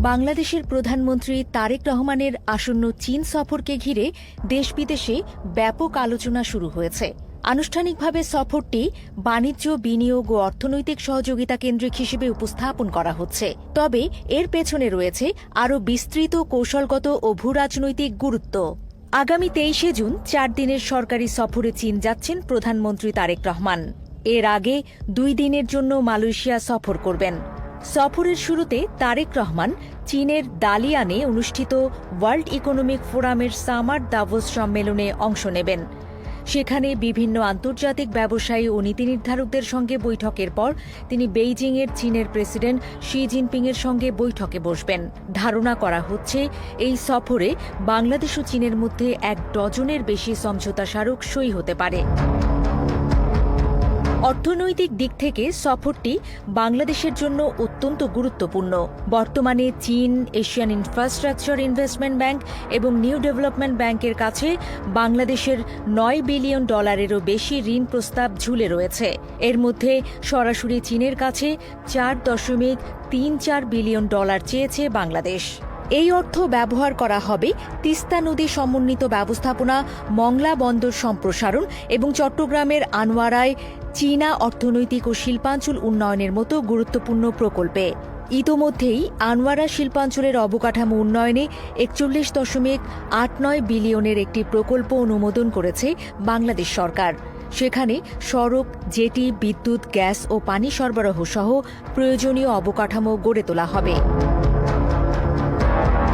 বাংলাদেশের প্রধানমন্ত্রী তারেক রহমানের আসন্ন চীন সফরকে ঘিরে দেশ বিদেশে ব্যাপক আলোচনা শুরু হয়েছে। আনুষ্ঠানিকভাবে সফরটি বাণিজ্য, বিনিয়োগ ও অর্থনৈতিক সহযোগিতা কেন্দ্রিক হিসেবে উপস্থাপন করা হচ্ছে। তবে এর পেছনে রয়েছে আরও বিস্তৃত কৌশলগত ও ভূরাজনৈতিক গুরুত্ব। আগামী ২৩শে জুন ৪ দিনের সরকারি সফরে চীন যাচ্ছেন প্রধানমন্ত্রী তারেক রহমান। এর আগে ২ দিনের জন্য মালয়েশিয়া সফর করবেন। সফরের শুরুতে তারেক রহমান চীনের দালিয়ানে অনুষ্ঠিত ওয়ার্ল্ড ইকোনমিক ফোরামের সামার দাভোস সম্মেলনে অংশ নেবেন। সেখানে বিভিন্ন আন্তর্জাতিক ব্যবসায়ী ও নীতি নির্ধারকদের সঙ্গে বৈঠকের পর তিনি বেইজিংয়ের চীনের প্রেসিডেন্ট শি জিনপিংয়ের সঙ্গে বৈঠকে বসবেন। ধারণা করা হচ্ছে এই সফরে বাংলাদেশ ও চীনের মধ্যে ১ ডজনের বেশি সমঝোতা স্মারক সই হতে পারে। অর্থনৈতিক দিক থেকে সফরটি বাংলাদেশের জন্য অত্যন্ত গুরুত্বপূর্ণ। বর্তমানে চীন এশিয়ান ইনফ্রাস্ট্রাকচার ইনভেস্টমেন্ট ব্যাংক এবং নিউ ডেভেলপমেন্ট ব্যাংকের কাছে বাংলাদেশের $৯ বিলিয়ন বেশি ঋণ প্রস্তাব ঝুলে রয়েছে। এর মধ্যে সরাসরি চীনের কাছে $৪.34 বিলিয়ন চেয়েছে বাংলাদেশ। এই অর্থ ব্যবহার করা হবে তিস্তা নদী সমন্বিত ব্যবস্থাপনা, মংলা বন্দর সম্প্রসারণ এবং চট্টগ্রামের আনোয়ারায় চীনা অর্থনৈতিক ও শিল্পাঞ্চল উন্নয়নের মতো গুরুত্বপূর্ণ প্রকল্পে। ইতোমধ্যেই আনোয়ারা শিল্পাঞ্চলের অবকাঠামো উন্নয়নে ৪১.৮৯ বিলিয়নের একটি প্রকল্প অনুমোদন করেছে বাংলাদেশ সরকার। সেখানে সড়ক, জেটি, বিদ্যুৎ, গ্যাস ও পানি সরবরাহ সহ প্রয়োজনীয় অবকাঠামো গড়ে তোলা হবে।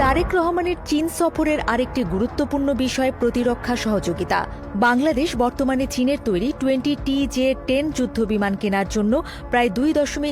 তারেক রহমানের চীন সফরের আরেকটি গুরুত্বপূর্ণ বিষয় প্রতিরক্ষা সহযোগিতা। বাংলাদেশ বর্তমানে চীনের তৈরি 20 TJ-10 যুদ্ধবিমান কেনার জন্য প্রায় $2.2